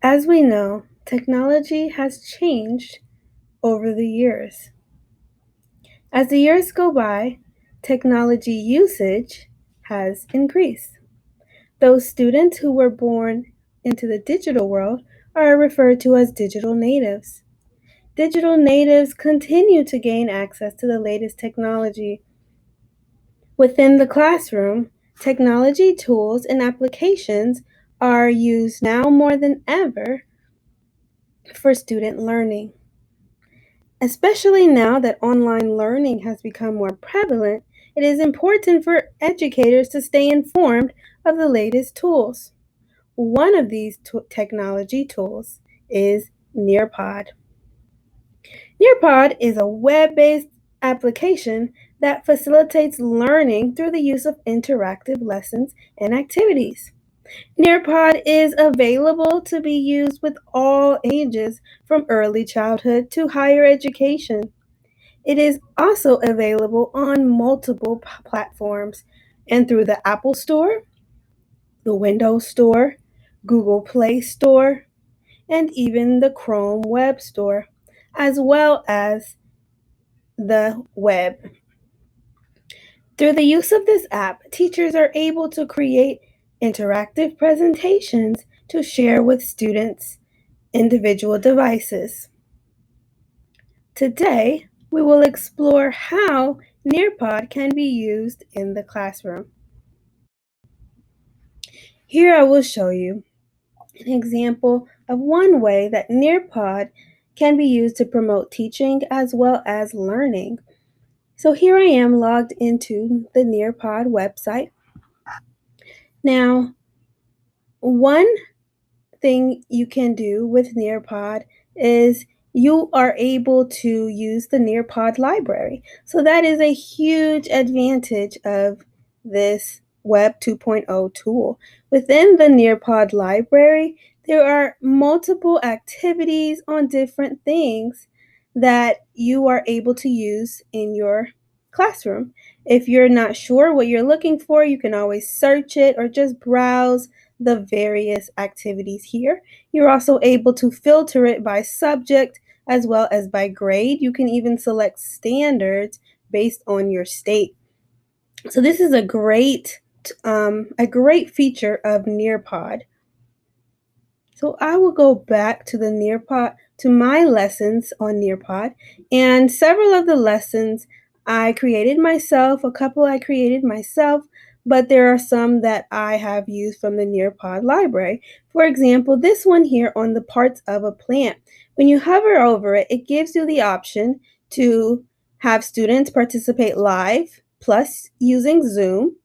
As we know, technology has changed over the years. As the years go by, technology usage has increased. Those students who were born into the digital world are referred to as digital natives. Digital natives continue to gain access to the latest technology. Within the classroom, technology tools and applications are used now more than ever for student learning. Especially now that online learning has become more prevalent, it is important for educators to stay informed of the latest tools. One of these technology tools is Nearpod. Nearpod is a web based application that facilitates learning through the use of interactive lessons and activities. Nearpod is available to be used with all ages from early childhood to higher education. It is also available on multiple platforms and through the Apple Store, the Windows Store, Google Play Store, and even the Chrome Web Store, as well as the web. Through the use of this app, teachers are able to create interactive presentations to share with students' individual devices. Today, we will explore how Nearpod can be used in the classroom. Here I will show you an example of one way that Nearpod can be used to promote teaching as well as learning. So here I am logged into the Nearpod website. Now, one thing you can do with Nearpod is you are able to use the Nearpod library. So that is a huge advantage of this Web 2.0 tool. Within the Nearpod library, there are multiple activities on different things that you are able to use in your classroom. If you're not sure what you're looking for, you can always search it or just browse the various activities here. You're also able to filter it by subject as well as by grade. You can even select standards based on your state. So this is a great feature of Nearpod. So I will go back to the Nearpod, to my lessons on Nearpod, and several of the lessons I created myself, a couple I created myself, but there are some that I have used from the Nearpod library. For example, this one here on the parts of a plant. When you hover over it, it gives you the option to have students participate live, plus using Zoom.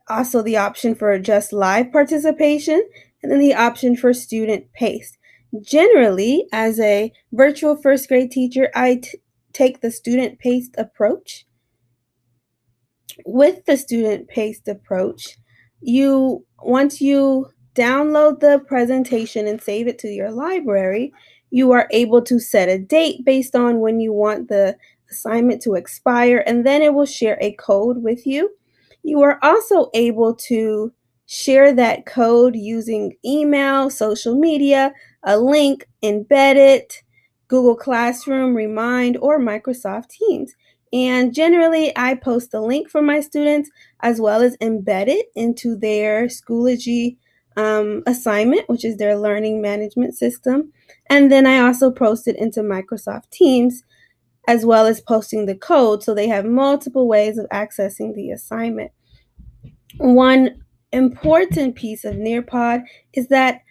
Also the option for just live participation, and then the option for student paced. Generally, as a virtual first grade teacher, I take the student paced approach. With the student paced approach, once you download the presentation and save it to your library, you are able to set a date based on when you want the assignment to expire, and then it will share a code with you. You are also able to share that code using email, social media, a link, embed it, Google Classroom, Remind, or Microsoft Teams. And generally, I post the link for my students as well as embed it into their Schoology assignment, which is their learning management system. And then I also post it into Microsoft Teams as well as posting the code, so they have multiple ways of accessing the assignment. One important piece of Nearpod is that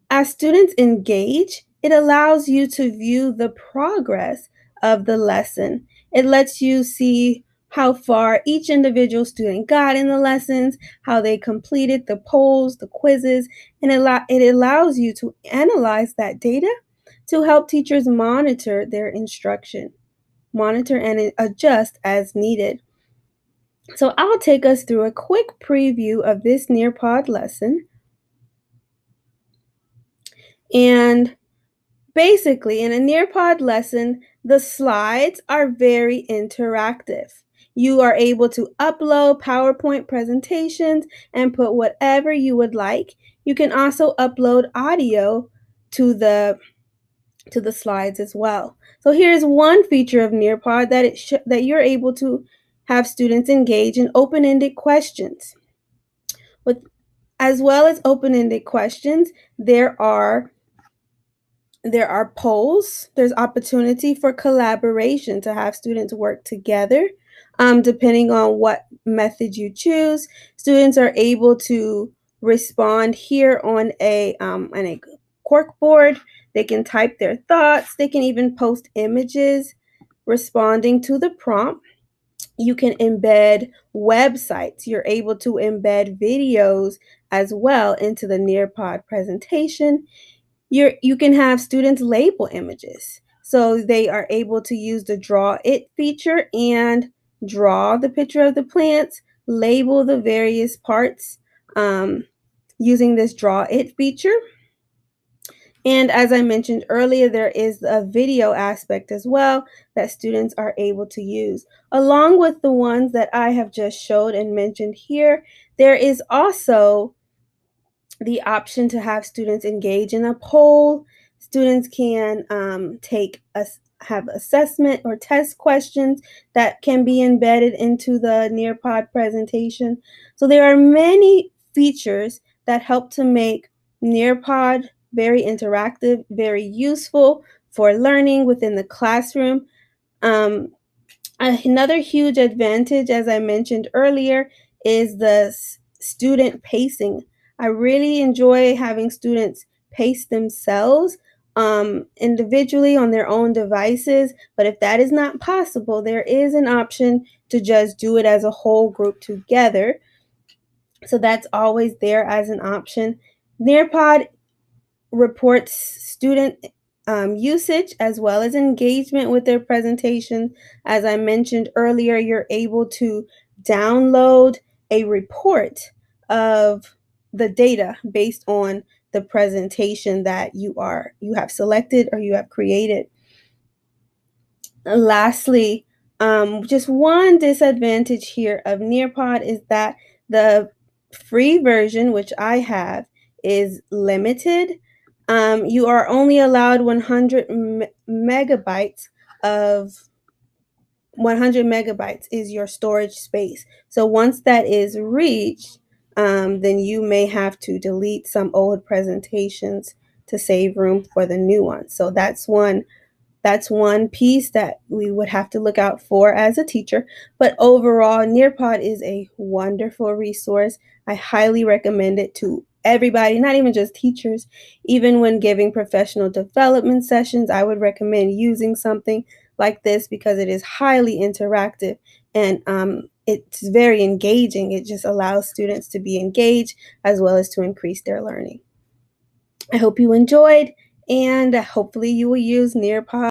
as students engage, it allows you to view the progress of the lesson. It lets you see how far each individual student got in the lessons, how they completed the polls, the quizzes, and it allows you to analyze that data to help teachers monitor their instruction, monitor and adjust as needed. So I'll take us through a quick preview of this Nearpod lesson. And basically, in a Nearpod lesson, the slides are very interactive. You are able to upload PowerPoint presentations and put whatever you would like. You can also upload audio to the slides as well. So here's one feature of Nearpod that you're able to have students engage in open-ended questions. With as well as open-ended questions, there are polls. There's opportunity for collaboration to have students work together. Depending on what method you choose, students are able to respond here on a cork board. They can type their thoughts. They can even post images responding to the prompt. You can embed websites. You're able to embed videos as well into the Nearpod presentation. You can have students label images. So they are able to use the draw it feature and draw the picture of the plants, label the various parts using this draw it feature. And as I mentioned earlier, there is a video aspect as well that students are able to use. Along with the ones that I have just showed and mentioned here, there is also the option to have students engage in a poll. Students can have assessment or test questions that can be embedded into the Nearpod presentation. So there are many features that help to make Nearpod very interactive, very useful for learning within the classroom. Um, Another huge advantage, as I mentioned earlier, is the student pacing. I really enjoy having students pace themselves individually on their own devices, but if that is not possible, there is an option to just do it as a whole group together. So that's always there as an option. Nearpod reports student usage as well as engagement with their presentation. As I mentioned earlier, you're able to download a report of the data based on the presentation that you have selected or you have created. Lastly, just one disadvantage here of Nearpod is that the free version, which I have, is limited. You are only allowed 100 megabytes is your storage space. So once that is reached, then you may have to delete some old presentations to save room for the new ones. So that's one piece that we would have to look out for as a teacher. But overall, Nearpod is a wonderful resource. I highly recommend it to everybody, not even just teachers. Even when giving professional development sessions, I would recommend using something like this because it is highly interactive and it's very engaging. It just allows students to be engaged as well as to increase their learning. I hope you enjoyed, and hopefully you will use Nearpod.